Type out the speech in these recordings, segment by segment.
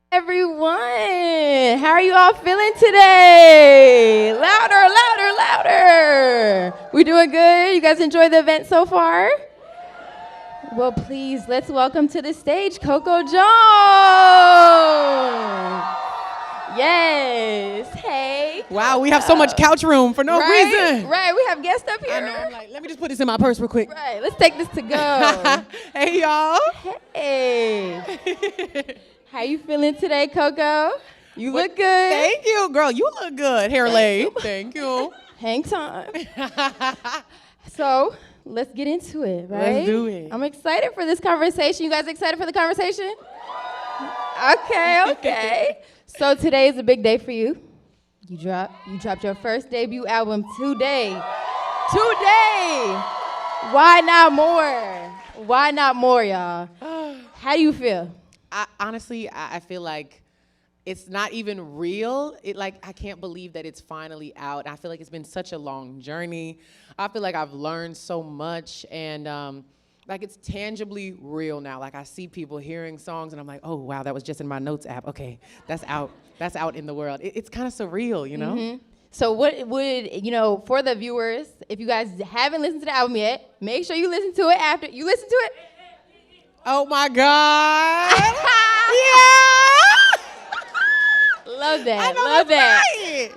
Everyone, how are you all feeling today? Louder, louder, louder. We doing good? You guys enjoy the event so far? Well, please, let's welcome to the stage Coco Jones. Yes. Hey. Wow, we have so much couch room for no reason. Right, we have guests up here. I know, I'm like, let me just put this in my purse real quick. Right, let's take this to go. Hey, y'all. Hey. How you feeling today, Coco? You look good. Thank you, girl. You look good. Hair laid. Thank you. Hang time. So, let's get into it, right? Let's do it. I'm excited for this conversation. You guys excited for the conversation? Okay. So today is a big day for you. You dropped your first debut album today. Why not more? Why not more, y'all? How do you feel? Honestly, I feel like it's not even real. I can't believe that it's finally out. I feel like it's been such a long journey. I feel like I've learned so much, and it's tangibly real now. Like, I see people hearing songs, and I'm like, oh, wow, that was just in my notes app. Okay, that's out. That's out in the world. It's kind of surreal, you know? Mm-hmm. So what would, for the viewers, if you guys haven't listened to the album yet, make sure you listen to it after. You listen to it? Oh, my God. Yeah. Love that.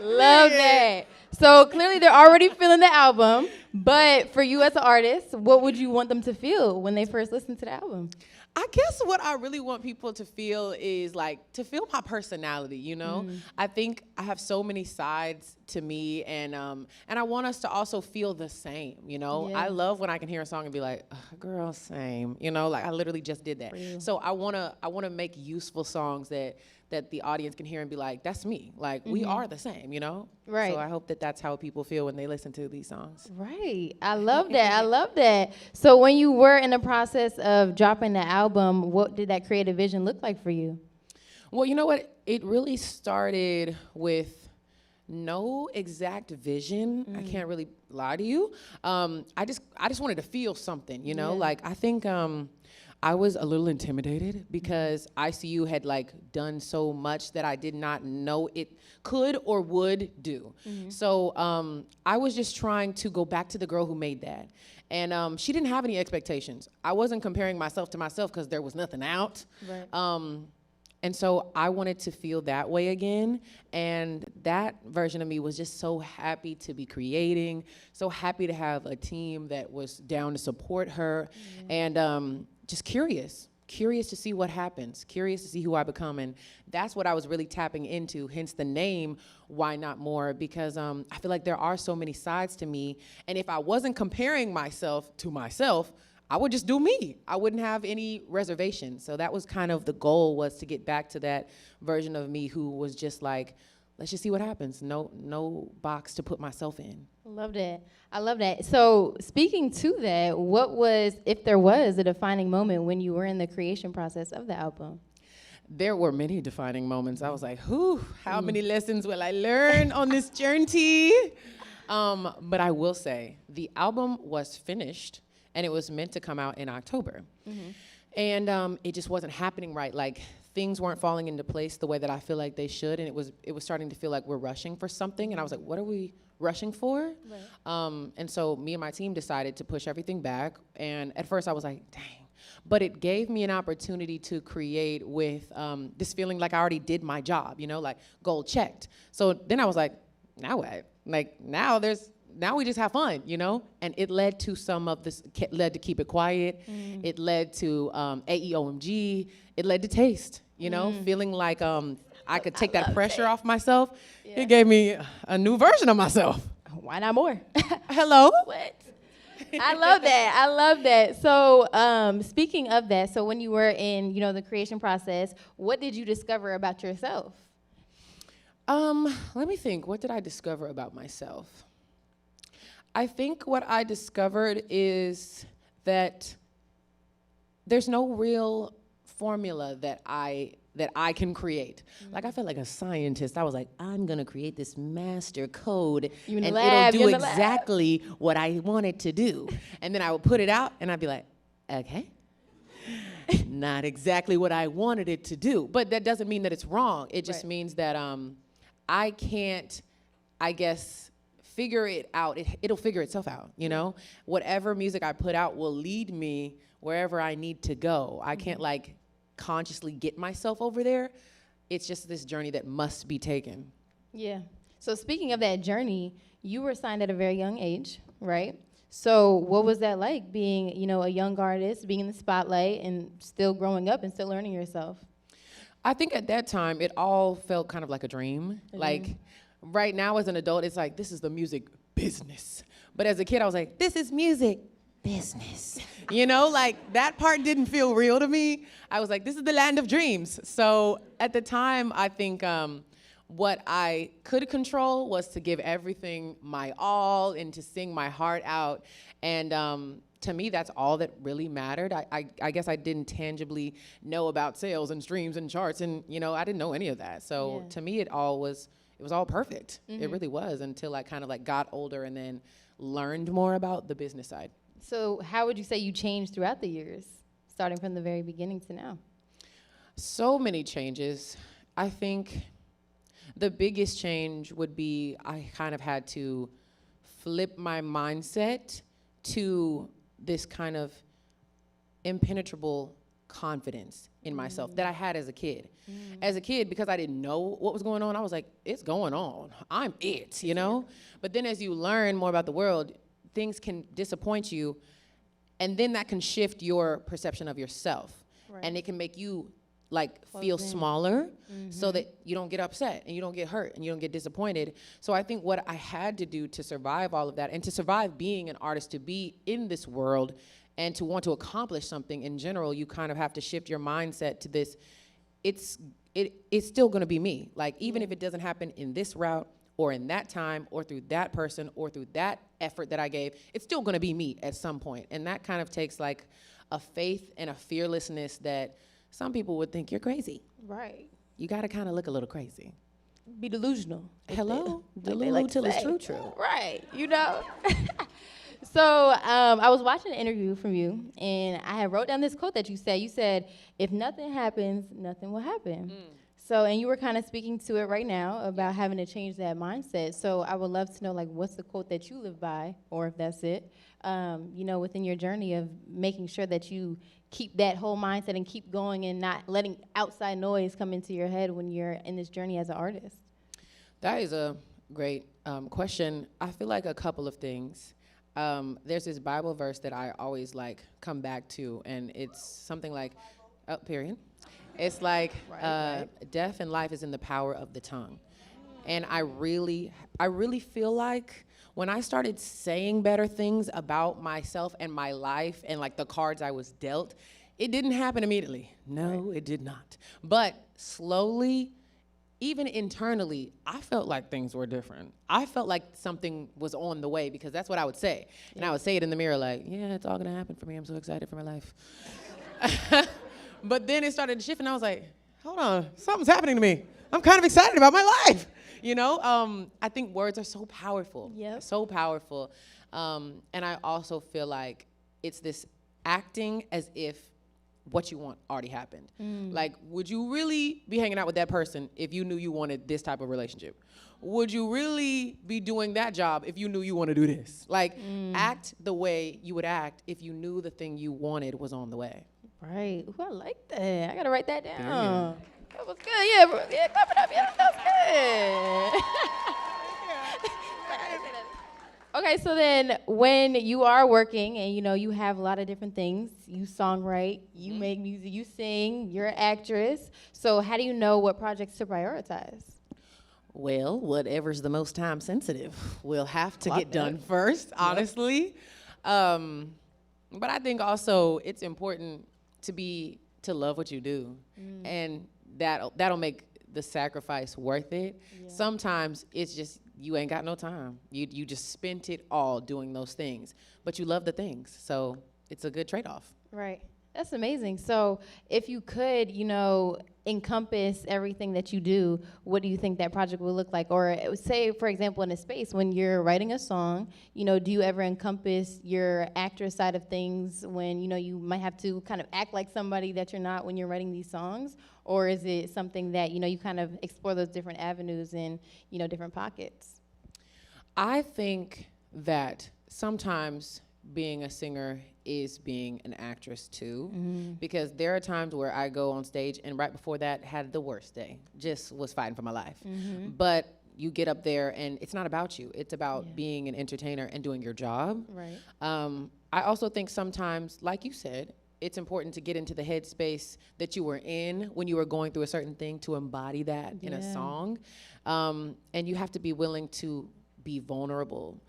Love that. So clearly they're already feeling the album, but for you as an artist, what would you want them to feel when they first listen to the album? I guess what I really want people to feel is to feel my personality, you know? I think I have so many sides to me, and I want us to also feel the same, you know? Yeah. I love when I can hear a song and be like, girl, same, you know? Like, I literally just did that. So I wanna make useful songs that the audience can hear and be like, that's me. Like, we are the same, you know? Right. So I hope that that's how people feel when they listen to these songs. Right. I love that. So when you were in the process of dropping the album, what did that creative vision look like for you? Well, you know what? It really started with no exact vision. I can't really lie to you. I just wanted to feel something, you know? Yeah. Like, I think I was a little intimidated because ICU had done so much that I did not know it could or would do. So I was just trying to go back to the girl who made that. And she didn't have any expectations. I wasn't comparing myself to myself because there was nothing out. Right. And so I wanted to feel that way again. And that version of me was just so happy to be creating, so happy to have a team that was down to support her. And just curious to see what happens, curious to see who I become. And that's what I was really tapping into, hence the name, Why Not More? Because I feel like there are so many sides to me. And if I wasn't comparing myself to myself, I would just do me. I wouldn't have any reservations. So that was kind of the goal, was to get back to that version of me who was just like, let's just see what happens. No box to put myself in. I love that. So speaking to that, what was, if there was, a defining moment when you were in the creation process of the album? There were many defining moments. I was like, how many lessons will I learn on this journey? But I will say, the album was finished, and it was meant to come out in October. And it just wasn't happening right. Like, things weren't falling into place the way that I feel like they should, and it was starting to feel like we're rushing for something, and I was like, what are we rushing for? Right. And so me and my team decided to push everything back, and at first I was like, dang. But it gave me an opportunity to create with this feeling like I already did my job, you know, like goal checked. So then I was like, now what? Like, now we just have fun, you know? And it led to some of this, led to Keep It Quiet. It led to AEOMG. It led to Taste, you know? Feeling like I could take that pressure off myself. Yeah. It gave me a new version of myself. Why not more? Hello? What? I love that. So speaking of that, so when you were in, the creation process, what did you discover about yourself? Let me think. What did I discover about myself? I think what I discovered is that there's no real formula that I can create. Like, I felt like a scientist. I was like, I'm gonna create this master code, and it'll do exactly what I want it to do. And then I would put it out, and I'd be like, okay. not exactly what I wanted it to do. But that doesn't mean that it's wrong. It just Right. means that I can't, I guess, figure it out. It'll figure itself out, you know? Whatever music I put out will lead me wherever I need to go. I can't like consciously get myself over there. It's just this journey that must be taken. Yeah. So speaking of that journey, you were signed at a very young age, right? So what was that like being, you know, a young artist, being in the spotlight and still growing up and still learning yourself? I think at that time, it all felt kind of like a dream. Like right now as an adult, it's like, this is the music business. But as a kid, I was like, this is music business. You know, like that part didn't feel real to me. I was like, this is the land of dreams. So at the time, I think what I could control was to give everything my all and to sing my heart out. And to me, that's all that really mattered. I guess I didn't tangibly know about sales and streams and charts, and you know, I didn't know any of that. So to me, it was all perfect. It really was, until I kind of like got older and then learned more about the business side. So how would you say you changed throughout the years, starting from the very beginning to now? So many changes. I think the biggest change would be I kind of had to flip my mindset to this kind of impenetrable confidence in myself that I had as a kid. As a kid, because I didn't know what was going on, I was like, it's going on. I'm it, you know? But then as you learn more about the world, things can disappoint you, and then that can shift your perception of yourself. Right. And it can make you like feel smaller so that you don't get upset and you don't get hurt and you don't get disappointed. So I think what I had to do to survive all of that and to survive being an artist, to be in this world and to want to accomplish something in general, you kind of have to shift your mindset to this. It's still gonna be me. Like even if it doesn't happen in this route or in that time or through that person or through that effort that I gave, it's still gonna be me at some point. And that kind of takes like a faith and a fearlessness that some people would think you're crazy. Right. You gotta kind of look a little crazy. Be delusional. Hello? Delulu Delulu till it's true. Right, you know? So I was watching an interview from you, and I had wrote down this quote that you said. You said, if nothing happens, nothing will happen. So, and you were kind of speaking to it right now about having to change that mindset. So I would love to know, like, what's the quote that you live by, or if that's it, you know, within your journey of making sure that you keep that whole mindset and keep going and not letting outside noise come into your head when you're in this journey as an artist? That is a great question. I feel like a couple of things. There's this Bible verse that I always like come back to, and it's something like, period. It's like, death and life is in the power of the tongue. And I really feel like when I started saying better things about myself and my life and like the cards I was dealt, it didn't happen immediately. No, it did not. But slowly, even internally, I felt like things were different. I felt like something was on the way, because that's what I would say. And I would say it in the mirror like, yeah, it's all gonna happen for me. I'm so excited for my life. But then it started to shift, and I was like, hold on, something's happening to me. I'm kind of excited about my life. You know, I think words are so powerful, so powerful. And I also feel like it's this acting as if what you want already happened. Like, would you really be hanging out with that person if you knew you wanted this type of relationship? Would you really be doing that job if you knew you want to do this? Like, act the way you would act if you knew the thing you wanted was on the way. Right. Ooh, I like that. I gotta write that down. That was good. Yeah, bro. Yeah, clap it up. Yeah, that was good. Okay, so then when you are working and you know you have a lot of different things, you songwrite, you make music, you sing, you're an actress. So how do you know what projects to prioritize? Well, whatever's the most time sensitive will have to get done first, honestly. But I think also it's important to love what you do, and that'll make the sacrifice worth it. Sometimes it's just you ain't got no time. You just spent it all doing those things, but you love the things, so it's a good trade-off. Right. That's amazing. So if you could, encompass everything that you do, what do you think that project would look like? Or say, for example, in a space when you're writing a song, do you ever encompass your actress side of things when, you might have to kind of act like somebody that you're not when you're writing these songs? Or is it something that, you kind of explore those different avenues in, different pockets? I think that sometimes being a singer is being an actress too, because there are times where I go on stage and right before that had the worst day, just was fighting for my life. But you get up there and it's not about you. It's about being an entertainer and doing your job. Right. I also think sometimes, like you said, it's important to get into the headspace that you were in when you were going through a certain thing to embody that in a song. And you have to be willing to be vulnerable.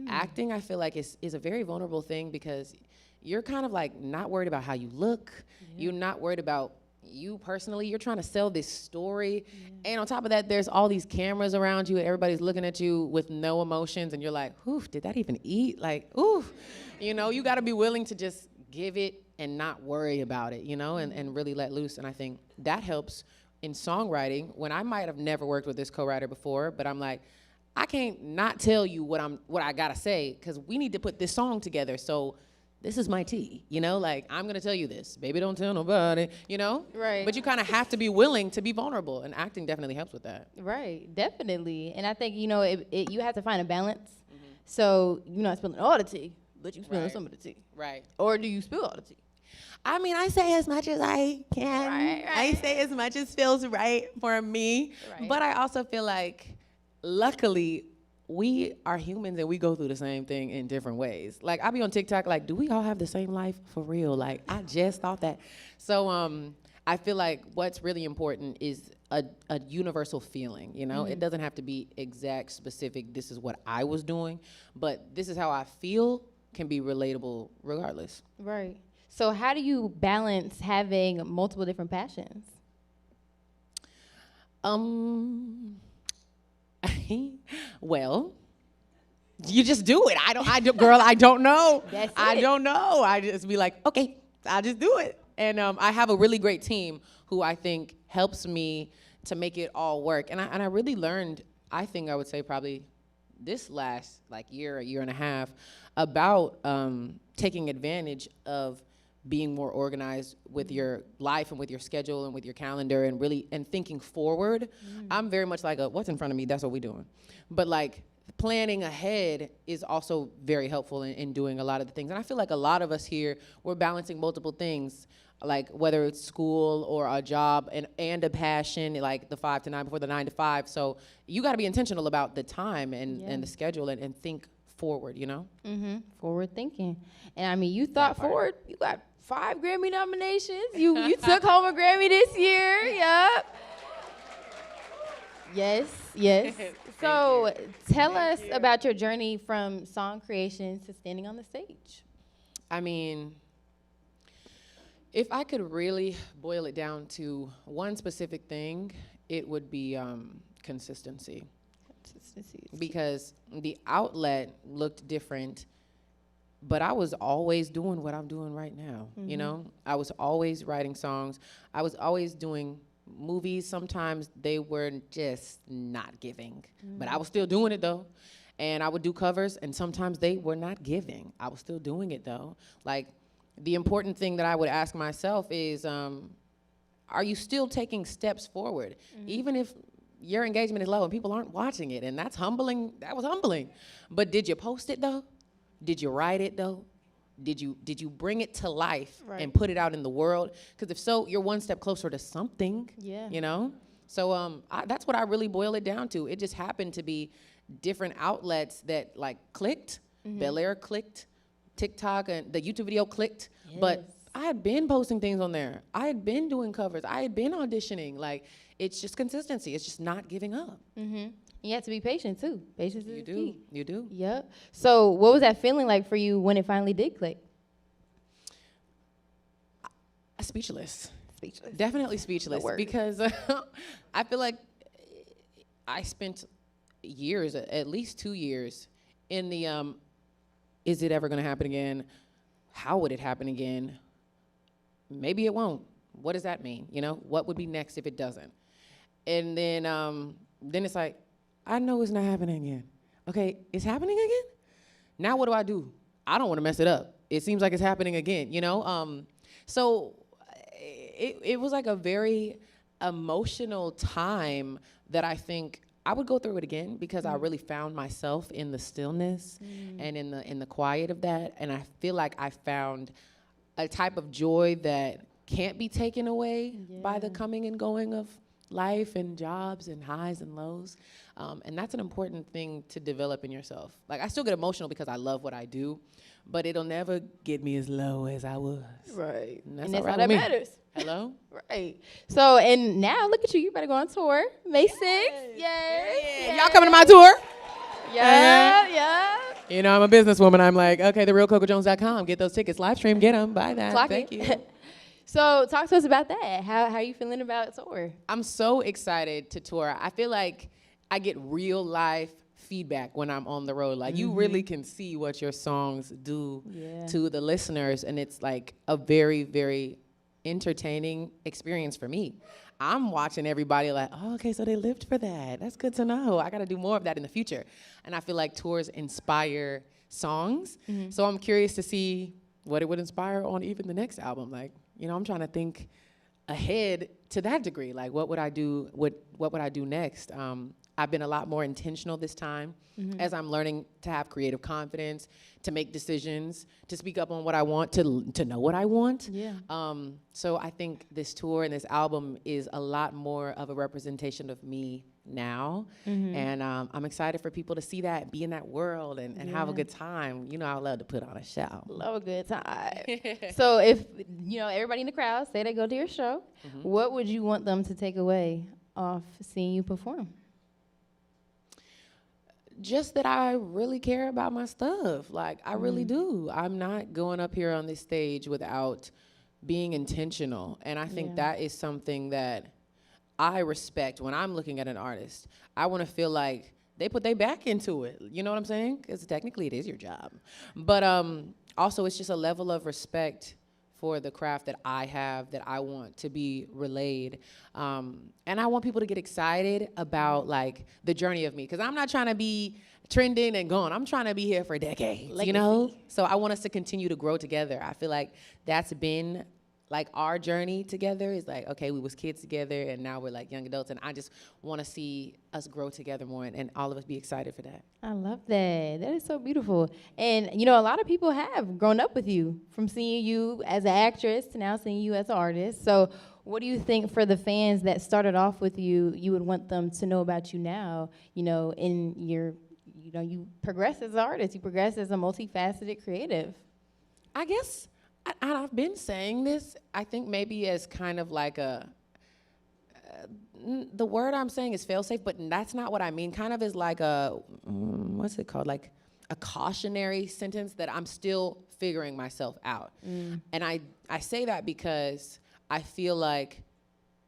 Acting, I feel like, is a very vulnerable thing because you're kind of like not worried about how you look. You're not worried about you personally. You're trying to sell this story. And on top of that, there's all these cameras around you and everybody's looking at you with no emotions. And you're like, oof, did that even eat? Like, oof. You got to be willing to just give it and not worry about it, and really let loose. And I think that helps in songwriting when I might have never worked with this co-writer before, but I'm like, I can't not tell you what I gotta say because we need to put this song together. So this is my tea, like I'm gonna tell you this. Baby, don't tell nobody, Right. But you kind of have to be willing to be vulnerable, and acting definitely helps with that. Right, definitely. And I think, you have to find a balance. So you're not spilling all the tea, but you spilling some of the tea. Right. Or do you spill all the tea? I mean, I say as much as I can. Right. I say as much as feels right for me. Right. But I also feel like, luckily, we are humans and we go through the same thing in different ways. Like, I be on TikTok like, do we all have the same life for real? Like, I just thought that. So I feel like what's really important is a universal feeling, It doesn't have to be exact, specific, this is what I was doing, but this is how I feel can be relatable regardless. Right. So how do you balance having multiple different passions? Well, you just do it. Girl, I don't know. That's I it. don't know. I just be like, okay, I'll just do it. And I have a really great team who I think helps me to make it all work. And I really learned, I think I would say probably this last year and a half, about taking advantage of being more organized with your life and with your schedule and with your calendar and really thinking forward. I'm very much like what's in front of me, that's what we're doing. But planning ahead is also very helpful in doing a lot of the things. And I feel like a lot of us here, we're balancing multiple things, like whether it's school or a job and a passion, like the 5 to 9 before the 9 to 5. So you got to be intentional about the time and the schedule and think forward, Forward thinking. And I mean, you thought forward. You got 5 Grammy nominations. You took home a Grammy this year. Yep. Yes. So tell us about your journey from song creation to standing on the stage. I mean, if I could really boil it down to one specific thing, it would be consistency. Because the outlet looked different, but I was always doing what I'm doing right now, I was always writing songs. I was always doing movies. Sometimes they were just not giving, but I was still doing it though. And I would do covers, and sometimes they were not giving. I was still doing it though. Like, the important thing that I would ask myself is, are you still taking steps forward? Even if your engagement is low and people aren't watching it, and that's humbling. That was humbling. But did you post it though? Did you write it though? Did you bring it to life and put it out in the world? Because if so, you're one step closer to something. Yeah. So that's what I really boil it down to. It just happened to be different outlets that clicked. Bel-Air clicked, TikTok and the YouTube video clicked. Yes. But I had been posting things on there. I had been doing covers. I had been auditioning. It's just consistency. It's just not giving up. You have to be patient too. Patience is key. You do. Yep. So what was that feeling like for you when it finally did click? Speechless. Definitely speechless. Because I feel like I spent years, at least 2 years, in the is it ever going to happen again? How would it happen again? maybe it won't. What does that mean? You know, what would be next if it doesn't? And then it's like, I know it's not happening again. Okay, it's happening again? Now what do? I don't want to mess it up. It seems like it's happening again, you know? So it was like a very emotional time that I think I would go through it again because I really found myself in the stillness and in the quiet of that. And I feel like I found a type of joy that can't be taken away by the coming and going of life and jobs and highs and lows. And that's an important thing to develop in yourself. Like, I still get emotional because I love what I do, but it'll never get me as low as I was. Right. And that's all all that matters. Hello? Right. So, and now look at you. You better go on tour. May 6th. Yes. Y'all coming to my tour? Yeah. You know, I'm a businesswoman. I'm like, okay, therealcocojones.com. Get those tickets. Live stream, get them. Buy that. Clock Thank it. you. So talk to us about that. How are you feeling about tour? I'm so excited to tour. I feel like I get real life feedback when I'm on the road. Like, you really can see what your songs do to the listeners, and it's like a very, very entertaining experience for me. I'm watching everybody like, oh, okay, so they lived for that. That's good to know. I got to do more of that in the future. And I feel like tours inspire songs. So I'm curious to see what it would inspire on even the next album. Like, you know, I'm trying to think ahead to that degree. Like, what would I do? What would I do next? I've been a lot more intentional this time as I'm learning to have creative confidence, to make decisions, to speak up on what I want, to know what I want. So I think this tour and this album is a lot more of a representation of me now. And I'm excited for people to see that, be in that world, and have a good time. You know, I love to put on a show. Love a good time. So if, you know, everybody in the crowd, say they go to your show, what would you want them to take away off seeing you perform? Just that I really care about my stuff. Like, I really do. I'm not going up here on this stage without being intentional. And I think that is something that I respect when I'm looking at an artist. I want to feel like they put their back into it. You know what I'm saying? Because technically it is your job. But also, it's just a level of respect for the craft that I have, that I want to be relayed. And I want people to get excited about, like, the journey of me. Because I'm not trying to be trending and gone. I'm trying to be here for decades, you know? So I want us to continue to grow together. I feel like that's been, like, our journey together is like, okay, we was kids together, and now we're like young adults, and I just want to see us grow together more, and all of us be excited for that. I love that. That is so beautiful. And, you know, a lot of people have grown up with you from seeing you as an actress to now seeing you as an artist. So what do you think for the fans that started off with you, you would want them to know about you now, you know, in your, you know, you progress as an artist, you progress as a multifaceted creative? I guess I've been saying this, I think maybe as kind of like the word I'm saying is fail-safe, but that's not what I mean. Kind of is like what's it called? Like a cautionary sentence that I'm still figuring myself out. And I say that because I feel like,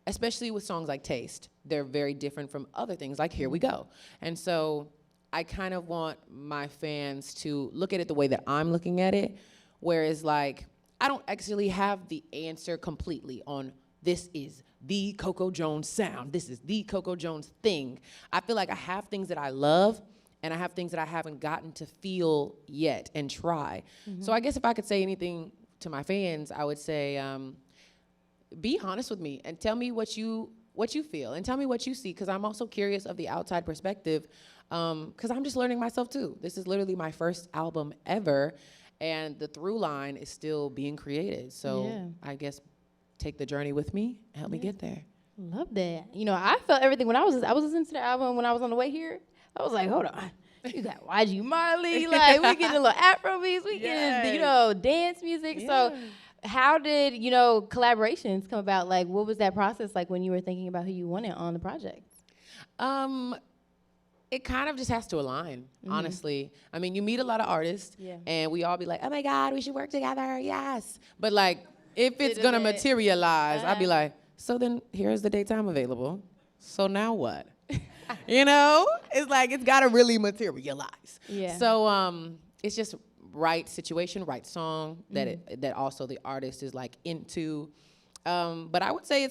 especially with songs like Taste, they're very different from other things like Here We Go. And so I kind of want my fans to look at it the way that I'm looking at it, whereas, like, I don't actually have the answer completely on this is the Coco Jones sound. This is the Coco Jones thing. I feel like I have things that I love, and I have things that I haven't gotten to feel yet and try. So I guess if I could say anything to my fans, I would say, be honest with me and tell me what you feel, and tell me what you see, because I'm also curious of the outside perspective, because I'm just learning myself too. This is literally my first album ever. And the through line is still being created. So I guess take the journey with me, help me get there. Love that. You know, I felt everything when I was listening to the album when I was on the way here. I was like, hold on. You got YG Marley, like, we getting a little Afro beats, we getting, you know, dance music. So how did, you know, collaborations come about? Like, what was that process like when you were thinking about who you wanted on the project? It kind of just has to align, honestly. I mean, you meet a lot of artists, and we all be like, oh my God, we should work together, yes. But, like, if it's gonna materialize, I'd be like, so then here's the dates I'm available. So now what? You know? It's like, it's gotta really materialize. So it's just right situation, right song that also the artist is like into. But I would say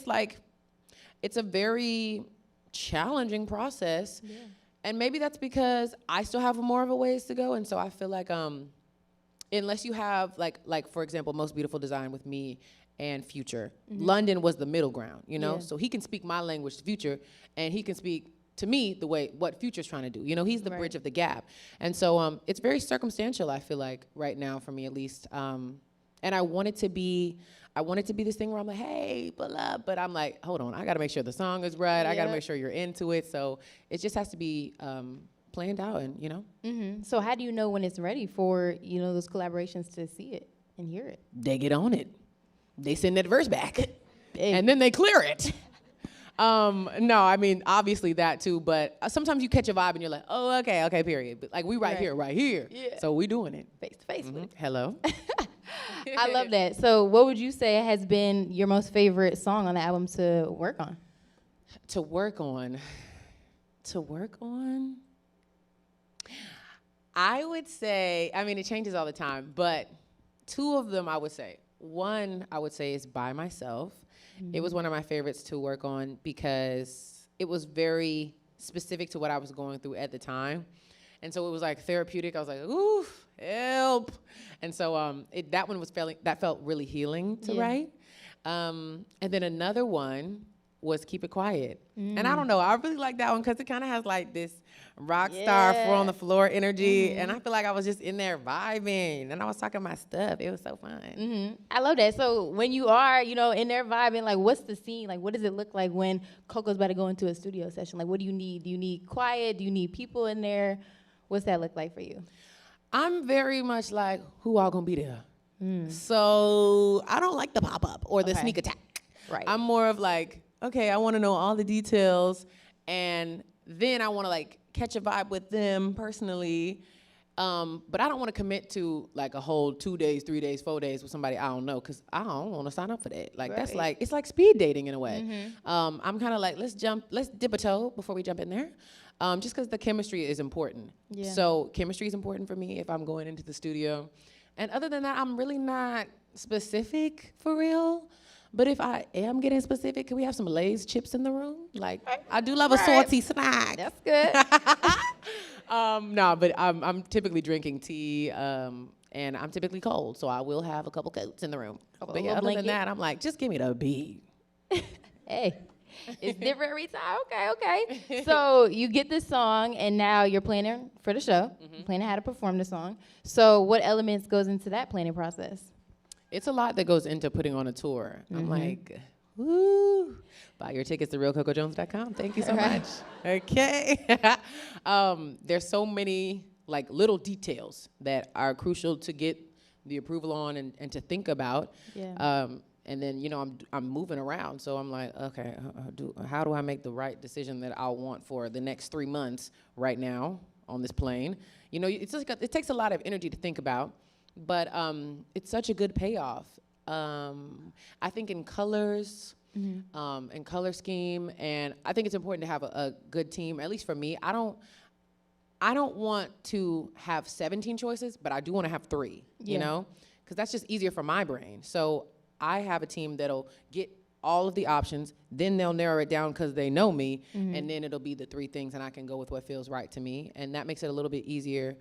it's a very challenging process. Yeah. And maybe that's because I still have more of a ways to go. And so I feel like unless you have like for example, Most Beautiful Design with me and Future, London was the middle ground, you know? Yeah. So he can speak my language to Future, and he can speak to me the way what Future's trying to do. You know, he's the bridge of the gap. And so it's very circumstantial, I feel like, right now, for me at least. And I want it to be this thing where I'm like, hey, pull up. But I'm like, hold on, I gotta make sure the song is right. I gotta make sure you're into it. So it just has to be planned out, and, you know. Mm-hmm. So how do you know when it's ready for, you know, those collaborations to see it and hear it? They get on it. They send that verse back, and then they clear it. No, I mean, obviously that too, but sometimes you catch a vibe and you're like, oh, okay, period. But like, we right here. Yeah. So we doing it. Face to face with it. Hello. I love that. So what would you say has been your most favorite song on the album to work on? To work on? I would say, I mean, it changes all the time, but two of them I would say. One, I would say, is By Myself. Mm-hmm. It was one of my favorites to work on because it was very specific to what I was going through at the time. And so it was like therapeutic. I was like, ooh, help. And so that one felt really healing to write. And then another one was Keep It Quiet. And I don't know, I really like that one because it kind of has like this rock star, four on the floor energy. And I feel like I was just in there vibing, and I was talking my stuff. It was so fun. I love that. So when you are, you know, in there vibing, like, what's the scene? Like, what does it look like when Coco's about to go into a studio session? Like, what do you need? Do you need quiet? Do you need people in there? What's that look like for you? I'm very much like, who all gonna be there? So I don't like the pop-up or the sneak attack. Right. I'm more of like, okay, I want to know all the details, and then I want to like catch a vibe with them personally, but I don't want to commit to like a whole 2 days, 3 days, 4 days with somebody I don't know, because I don't want to sign up for that. Like that's like, it's like speed dating in a way. I'm kind of like, let's dip a toe before we jump in there, just because the chemistry is important. Yeah. So chemistry is important for me if I'm going into the studio, and other than that, I'm really not specific for real. But if I am getting specific, can we have some Lay's chips in the room? Like, I do love a salty snack. That's good. No, but I'm typically drinking tea, and I'm typically cold, so I will have a couple coats in the room. But yeah, other than that, I'm like, just give me the beat. Hey, it's different every time. Okay. So you get this song, and now you're planning for the show, planning how to perform the song. So what elements goes into that planning process? It's a lot that goes into putting on a tour. I'm like, woo, buy your tickets to realcocojones.com. Thank you so much. Okay. There's so many like little details that are crucial to get the approval on and to think about. Yeah. And then, you know, I'm moving around. So I'm like, okay, how do I make the right decision that I want for the next 3 months right now on this plane? You know, it takes a lot of energy to think about. But it's such a good payoff. I think in colors, and color scheme, and I think it's important to have a good team. At least for me, I don't want to have 17 choices, but I do want to have 3. You know, because that's just easier for my brain. So I have a team that'll get all of the options, then they'll narrow it down because they know me, and then it'll be the 3 things, and I can go with what feels right to me, and that makes it a little bit easier.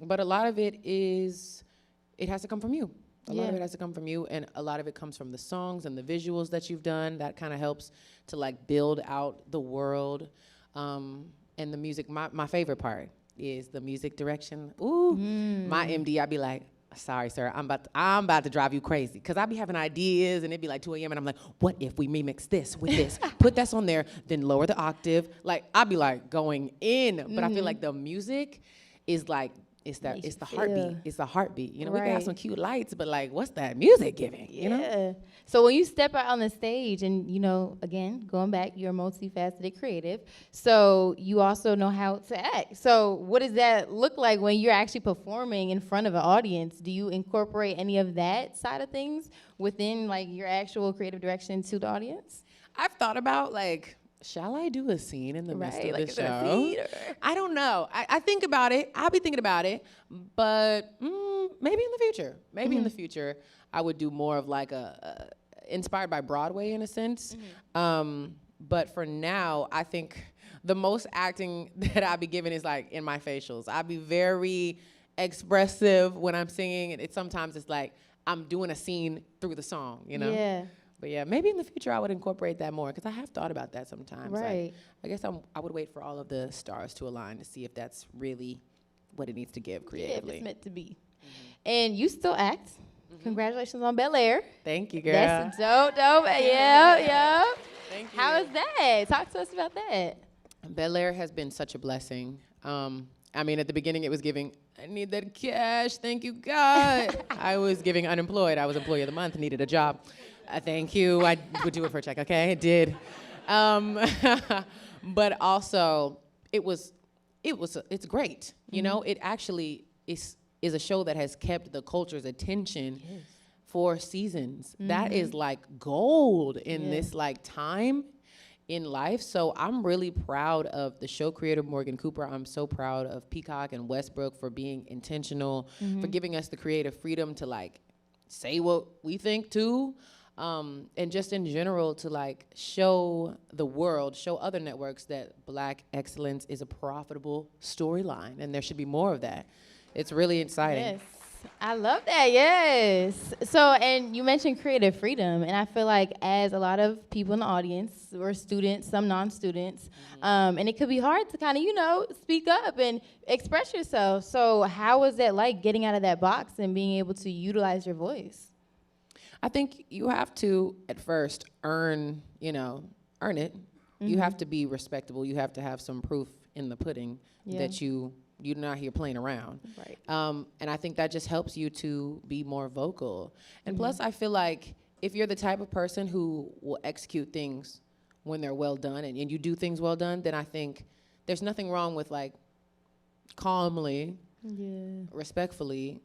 But a lot of it has to come from you. A lot of it has to come from you, and a lot of it comes from the songs and the visuals that you've done. That kind of helps to like build out the world, and the music. My favorite part is the music direction. Ooh, my MD, I'd be like, sorry, sir, I'm about to drive you crazy, because I be having ideas, and it'd be like 2 a.m. and I'm like, what if we remix this with this? Put this on there, then lower the octave. Like I'd be like going in, but I feel like the music is like. It's the heartbeat. It's the heartbeat. You know, we can have some cute lights, but like, what's that music giving? You know? So when you step out on the stage, and you know, again, going back, you're a multifaceted creative. So you also know how to act. So what does that look like when you're actually performing in front of an audience? Do you incorporate any of that side of things within like your actual creative direction to the audience? I've thought about like shall I do a scene in the midst of like the is it a show? scene or- I don't know. I think about it. I'll be thinking about it, but maybe in the future. Maybe in the future, I would do more of like a inspired by Broadway in a sense. But for now, I think the most acting that I'll be giving is like in my facials. I'll be very expressive when I'm singing. Sometimes it's like I'm doing a scene through the song, you know? Yeah. But yeah, maybe in the future I would incorporate that more because I have thought about that sometimes. Right. Like, I guess I would wait for all of the stars to align to see if that's really what it needs to give Yeah, if creatively. it's meant to be. And you still act. Congratulations on Bel-Air. Thank you, girl. That's dope. Yeah. Thank you. How is that? Talk to us about that. Bel-Air has been such a blessing. I mean, at the beginning it was giving, I need that cash, thank you, God. I was giving unemployed. I was employee of the month, needed a job. Thank you, I would do it for a check, okay? I did. But also, it's great. You know, it actually is a show that has kept the culture's attention for seasons. That is like gold in this like time in life. So I'm really proud of the show creator, Morgan Cooper. I'm so proud of Peacock and Westbrook for being intentional, for giving us the creative freedom to like say what we think too. And just in general to like show the world, show other networks that Black excellence is a profitable storyline and there should be more of that. It's really exciting. Yes. I love that, yes. So, and you mentioned creative freedom, and I feel like as a lot of people in the audience, we're students, some non-students, and it could be hard to kind of, speak up and express yourself. So how was that like getting out of that box and being able to utilize your voice? I think you have to, at first, earn it. You have to be respectable. You have to have some proof in the pudding that you're not here playing around. Right. And I think that just helps you to be more vocal. And plus, I feel like if you're the type of person who will execute things when they're well done and you do things well done, then I think there's nothing wrong with like calmly, respectfully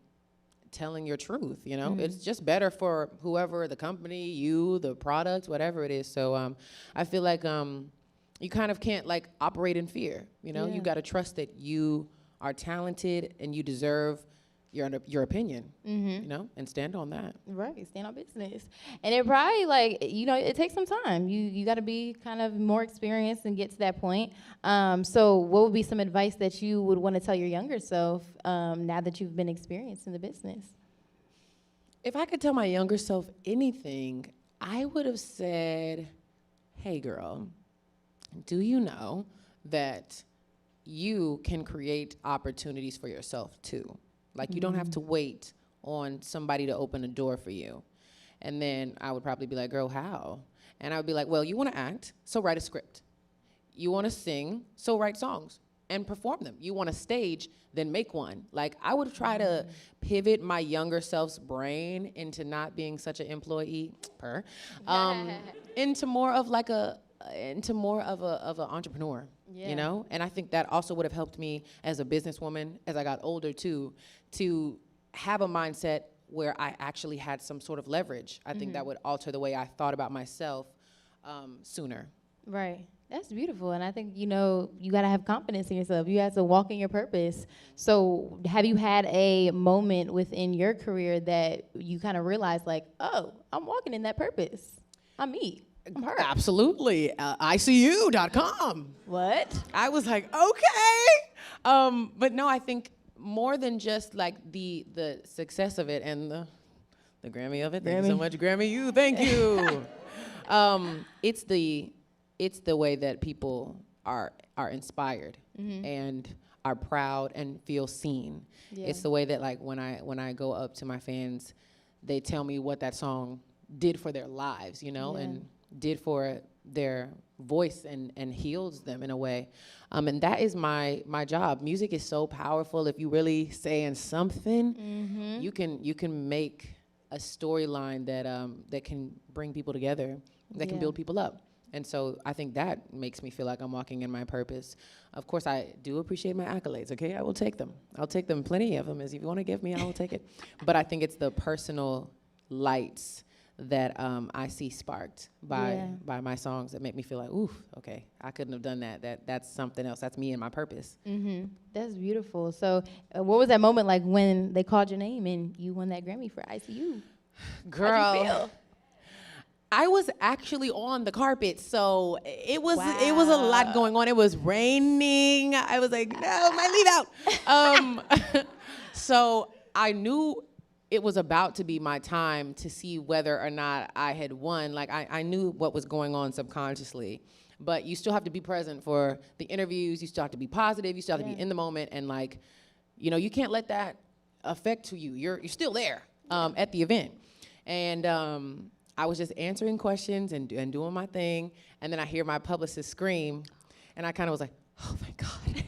telling your truth, It's just better for whoever, the company, you, the product, whatever it is. So I feel like you kind of can't like operate in fear, You got to trust that you are talented and you deserve your opinion, and stand on that. Right, stand on business. And it probably like, it takes some time. You got to be kind of more experienced and get to that point. So what would be some advice that you would want to tell your younger self now that you've been experienced in the business? If I could tell my younger self anything, I would have said, hey girl, do you know that you can create opportunities for yourself too? Like you don't have to wait on somebody to open a door for you. And then I would probably be like, girl, how? And I would be like, well, you want to act, so write a script. You want to sing, so write songs and perform them. You want to stage, then make one. Like I would try to pivot my younger self's brain into not being such an employee into more of like an entrepreneur, And I think that also would have helped me as a businesswoman as I got older too, to have a mindset where I actually had some sort of leverage. I think that would alter the way I thought about myself sooner. Right. That's beautiful. And I think, you got to have confidence in yourself. You have to walk in your purpose. So have you had a moment within your career that you kind of realized like, oh, I'm walking in that purpose. I'm me. I'm her. Absolutely. ICU.com. What? I was like, okay. But no, I think more than just like the success of it and the Grammy of it. Thank you so much, Grammy. Thank you. It's the way that people are inspired and are proud and feel seen. Yeah. It's the way that like when I go up to my fans, they tell me what that song did for their lives, and did for their voice and heals them in a way. And that is my job. Music is so powerful. If you really saying something, you can make a storyline that can bring people together, that can build people up. And so I think that makes me feel like I'm walking in my purpose. Of course, I do appreciate my accolades, okay? I will take them. I'll take them, plenty of them. As if you want to give me, I will take it. But I think it's the personal lights, that I see sparked by my songs that make me feel like, ooh, okay, I couldn't have done that. That's something else. That's me and my purpose. Mm-hmm. That's beautiful. So what was that moment like when they called your name and you won that Grammy for ICU? Girl, how'd you feel? I was actually on the carpet, so it was a lot going on. It was raining. I was like, no, my leave out. So I knew it was about to be my time to see whether or not I had won. Like I knew what was going on subconsciously, but you still have to be present for the interviews. You still have to be positive. You still have to be in the moment, and like, you know, you can't let that affect you. You're still there at the event, and I was just answering questions and doing my thing, and then I hear my publicist scream, and I kind of was like, oh my God.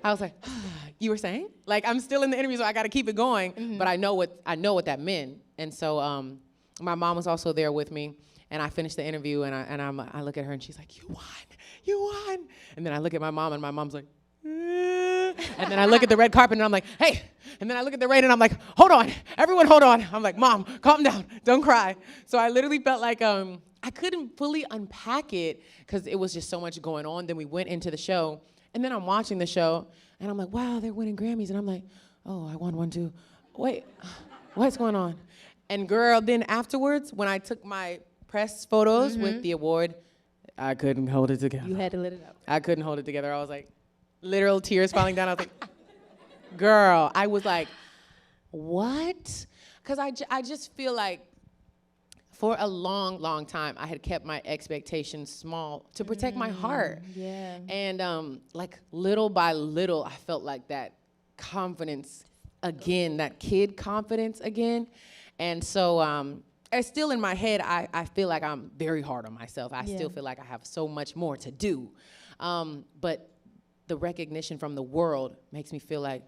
I was like, you were saying? Like, I'm still in the interview, so I got to keep it going, but I know what that meant. And so my mom was also there with me, and I finished the interview, and I look at her, and she's like, you won. And then I look at my mom, and my mom's like, and then I look at the red carpet, and I'm like, hey. And then I look at the rain, and I'm like, hold on. Everyone hold on. I'm like, Mom, calm down. Don't cry. So I literally felt like I couldn't fully unpack it because it was just so much going on. Then we went into the show, and then I'm watching the show, and I'm like, wow, they're winning Grammys. And I'm like, oh, I won one too. Wait, what's going on? And girl, then afterwards, when I took my press photos with the award, I couldn't hold it together. You had to let it out. I couldn't hold it together. I was like, literal tears falling down. I was like, girl, I was like, what? Because I just feel like for a long, long time, I had kept my expectations small to protect my heart. Yeah. And like little by little, I felt like that confidence again, that kid confidence again. And so it's still in my head, I feel like I'm very hard on myself. I still feel like I have so much more to do. But the recognition from the world makes me feel like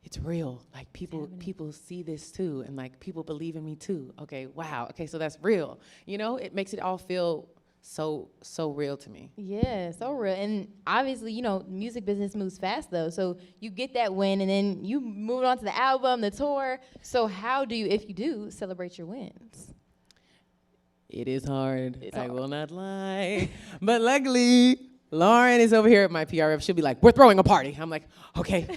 it's real. Like people see this too, and like people believe in me too. Okay, wow. Okay, so that's real. You know, it makes it all feel so real to me. Yeah, so real. And obviously, you know, music business moves fast though. So you get that win, and then you move on to the album, the tour. So how do you, if you do, celebrate your wins? It is hard. I will not lie. But luckily, Lauren is over here at my PRF. She'll be like, we're throwing a party. I'm like, okay,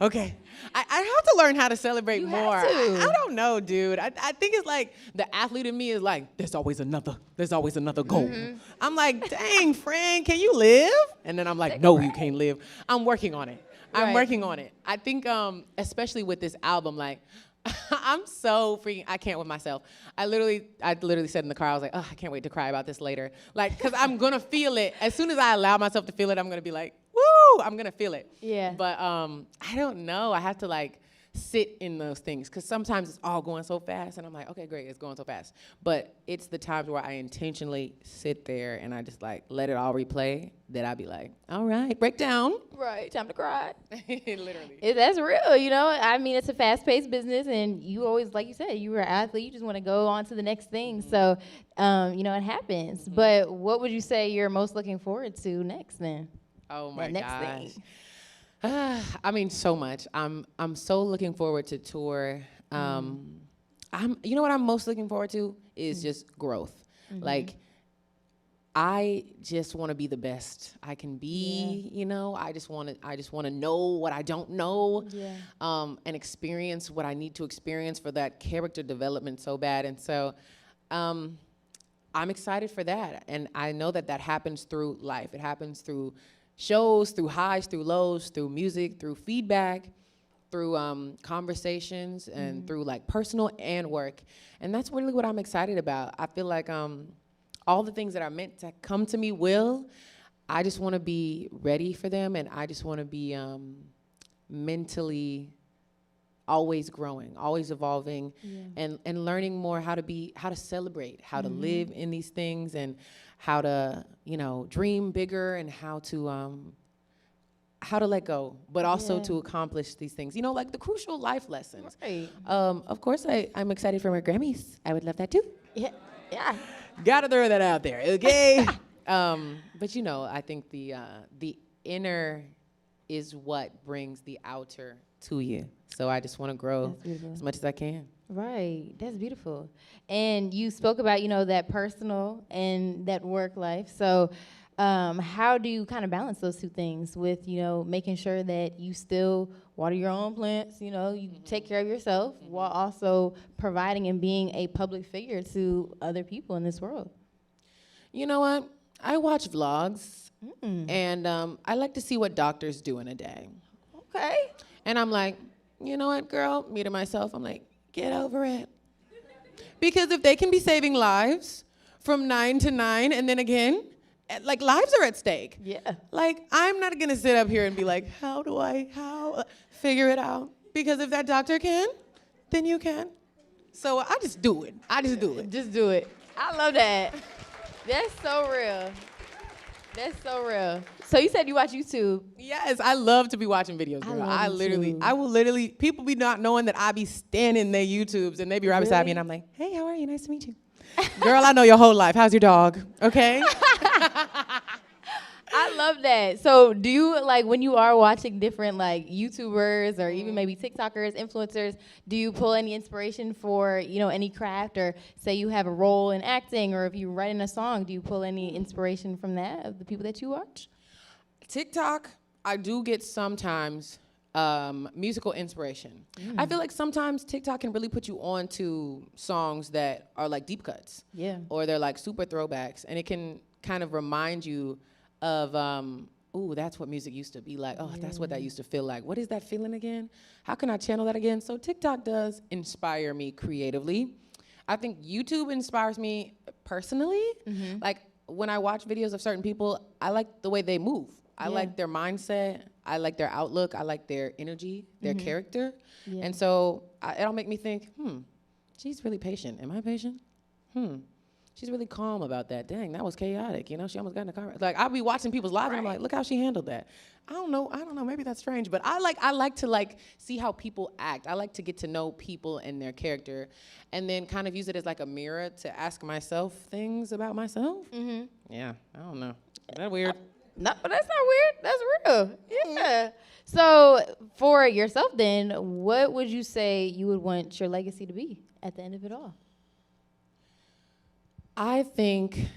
okay. I have to learn how to celebrate more. I don't know, dude. I think it's like the athlete in me is like, there's always another goal. I'm like, dang, friend, can you live? And then I'm like, no, you can't live. I'm working on it. I'm working on it. I think, especially with this album, like, I'm so freaking, I can't with myself. I literally said in the car, I was like, oh, I can't wait to cry about this later. Like, because I'm going to feel it. As soon as I allow myself to feel it, I'm going to be like, woo, I'm going to feel it. Yeah. But I don't know. I have to, like, sit in those things. Because sometimes it's all going so fast, and I'm like, okay, great, it's going so fast. But it's the times where I intentionally sit there and I just, like, let it all replay that I be like, all right, break down. Right, time to cry. Literally. That's real, you know. I mean, it's a fast-paced business, and you always, like you said, you were an athlete. You just want to go on to the next thing. So, you know, it happens. But what would you say you're most looking forward to next then? Oh, my next gosh. thing. I mean, so much. I'm so looking forward to tour. You know what I'm most looking forward to is just growth. Like, I just want to be the best I can be. You know, I just want to know what I don't know, and experience what I need to experience for that character development so bad. And so, I'm excited for that. And I know that happens through life. It happens through shows, through highs, through lows, through music, through feedback, through conversations, and through like personal and work. And that's really what I'm excited about. I feel like all the things that are meant to come to me will. I just want to be ready for them, and I just want to be mentally always growing, always evolving, and learning more how to celebrate, how to live in these things, and how to, you know, dream bigger, and how to let go, but also to accomplish these things. You know, like the crucial life lessons. Right. Of course, I'm excited for my Grammys. I would love that too. Yeah. Gotta throw that out there, okay? But you know, I think the inner is what brings the outer to you. So I just want to grow as much as I can. Right. That's beautiful. And you spoke about, that personal and that work life. So how do you kind of balance those two things with, making sure that you still water your own plants, you take care of yourself while also providing and being a public figure to other people in this world? You know what? I watch vlogs, and I like to see what doctors do in a day. Okay. And I'm like, you know what, girl? Me to myself, I'm like, get over it. Because if they can be saving lives from 9 to 9, and then again, like, lives are at stake. Yeah. Like, I'm not gonna sit up here and be like, how figure it out? Because if that doctor can, then you can. So I just do it. Just do it. I love that. That's so real. That's so real. So you said you watch YouTube. Yes, I love to be watching videos, girl. I will literally, people be not knowing that I be standing their YouTubes and they be right beside me and I'm like, hey, how are you? Nice to meet you. Girl, I know your whole life. How's your dog? Okay? I love that. So do you, like, when you are watching different, like, YouTubers or even maybe TikTokers, influencers, do you pull any inspiration for, any craft, or say you have a role in acting, or if you're writing a song, do you pull any inspiration from that, of the people that you watch? TikTok, I do get sometimes musical inspiration. I feel like sometimes TikTok can really put you on to songs that are like deep cuts. Yeah. Or they're like super throwbacks, and it can kind of remind you of, ooh, that's what music used to be like. Oh, that's what that used to feel like. What is that feeling again? How can I channel that again? So TikTok does inspire me creatively. I think YouTube inspires me personally. Like, when I watch videos of certain people, I like the way they move. I like their mindset. I like their outlook. I like their energy, their character. Yeah. And so it'll make me think, she's really patient. Am I patient? She's really calm about that. Dang, that was chaotic. She almost got in a car. Like, I'll be watching people's lives and I'm like, look how she handled that. I don't know. Maybe that's strange. But I like to see how people act. I like to get to know people and their character, and then kind of use it as like a mirror to ask myself things about myself. Yeah, I don't know. Is that weird? No, that's not weird. That's real. Yeah. So for yourself then, what would you say you would want your legacy to be at the end of it all? I think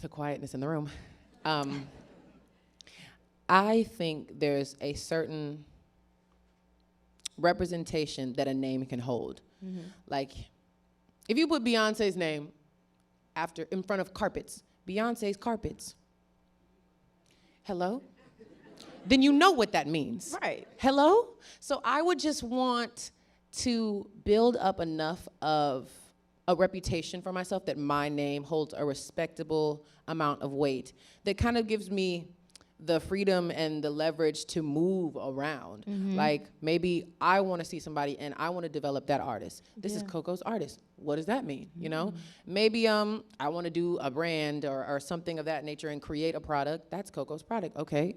the quietness in the room. I think there's a certain representation that a name can hold. Like, if you put Beyonce's name in front of carpets, Beyonce's carpets, hello? Then you know what that means. Right. Hello? So I would just want to build up enough of a reputation for myself that my name holds a respectable amount of weight that kind of gives me the freedom and the leverage to move around. Like, maybe I want to see somebody and I want to develop that artist. This is Coco's artist. What does that mean? Maybe I want to do a brand or something of that nature and create a product. That's Coco's product. Okay,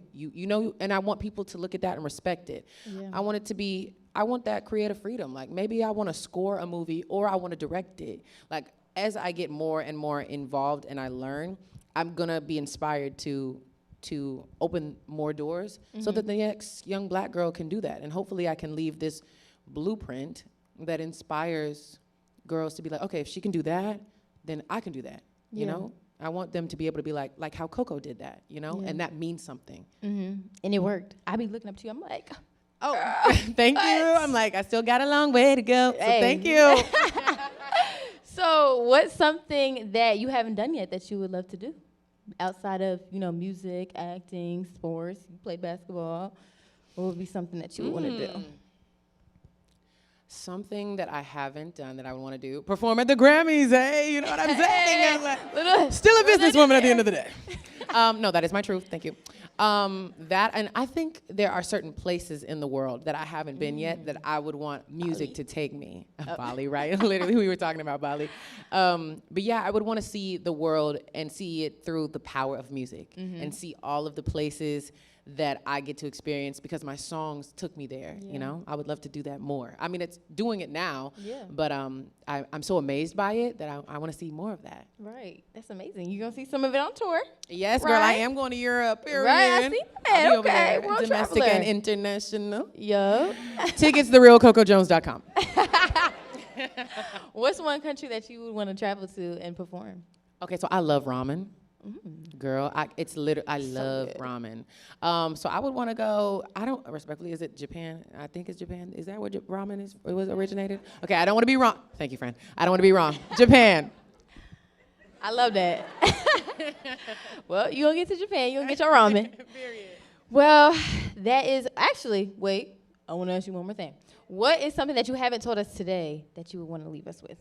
and I want people to look at that and respect it. I want that creative freedom. Like, maybe I want to score a movie or I want to direct it. Like, as I get more and more involved and I learn, I'm gonna be inspired to open more doors so that the next young Black girl can do that. And hopefully I can leave this blueprint that inspires girls to be like, okay, if she can do that, then I can do that, you know? I want them to be able to be like how Coco did that, and that means something. And it worked. I be looking up to you, I'm like, oh, thank you. I'm like, I still got a long way to go, so thank you. So what's something that you haven't done yet that you would love to do? Outside of, music, acting, sports, you play basketball, what would be something that you would want to do? Something that I haven't done that I would want to do. Perform at the Grammys, hey? You know what I'm saying? I'm still a businesswoman at the end of the day. No, that is my truth. Thank you. And I think there are certain places in the world that I haven't been yet that I would want music to take me. Bali, right? Literally, we were talking about Bali. But yeah, I would want to see the world and see it through the power of music and see all of the places that I get to experience because my songs took me there, I would love to do that more. I mean, it's doing it now, but I'm so amazed by it that I want to see more of that. Right. That's amazing. You're going to see some of it on tour. Yes, girl, I am going to Europe, period. Right, I see that. I'll be over Okay, there, world domestic traveler. and international. Yup. Tickets, therealcocojones.com. What's one country that you would want to travel to and perform? Okay, so I love ramen. Girl, I love good. ramen. So I would want to go, I don't, respectfully, is it Japan? I think it's Japan. Is that where ramen is, it was originated? Okay, I don't want to be wrong. Thank you, friend. I don't want to be wrong. Japan. I love that. Well, you gonna get to Japan, you gonna get your ramen. Period. Well, that is actually, wait, I want to ask you one more thing. What is something that you haven't told us today that you would want to leave us with?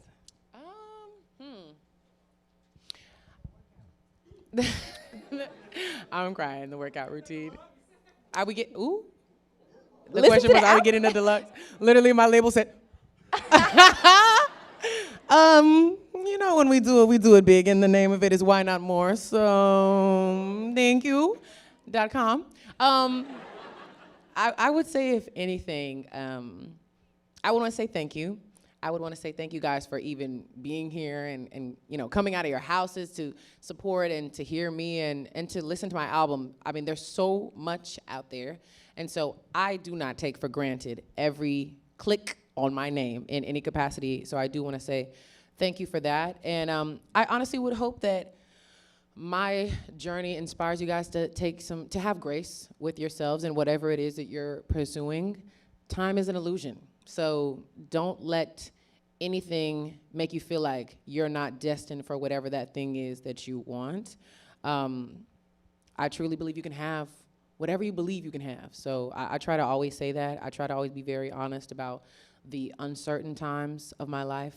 I'm crying, the workout routine. Are we get, ooh? The Listen question to was, the are we getting a deluxe? Literally, my label said, you know, when we do it big, and the name of it is Why Not More, so thank you.com. I would say, if anything, I would want to say thank you. I would want to say thank you guys for even being here and you know, coming out of your houses to support and to hear me and to listen to my album. I mean, there's so much out there. And so I do not take for granted every click on my name in any capacity. So I do want to say thank you for that. And I honestly would hope that my journey inspires you guys to have grace with yourselves and whatever it is that you're pursuing. Time is an illusion. So don't let anything make you feel like you're not destined for whatever that thing is that you want. I truly believe you can have whatever you believe you can have. So I try to always say that. I try to always be very honest about the uncertain times of my life.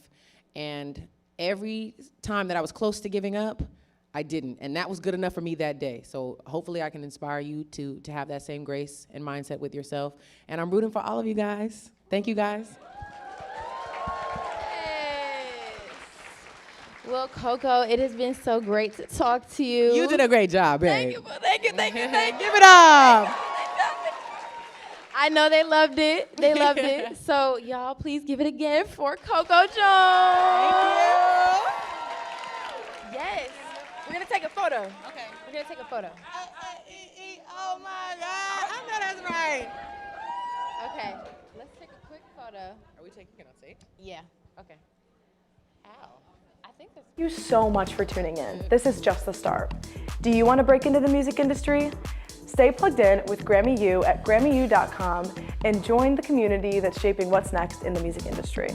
And every time that I was close to giving up, I didn't. And that was good enough for me that day. So hopefully I can inspire you to have that same grace and mindset with yourself. And I'm rooting for all of you guys. Thank you, guys. Yes. Well, Coco, it has been so great to talk to you. You did a great job, babe. Thank you. Give it up. I know they loved it. They loved it. So y'all, please give it again for Coco Jones. Thank you. Yes. We're going to take a photo. Okay. We're going to take a photo. Oh, my God. I know that's right. Okay. Let's take a quick photo. Are we taking it on stage? Yeah. Okay. Ow. I think that's... Thank you so much for tuning in. This is just the start. Do you want to break into the music industry? Stay plugged in with GRAMMY-U at GRAMMY-U.com and join the community that's shaping what's next in the music industry.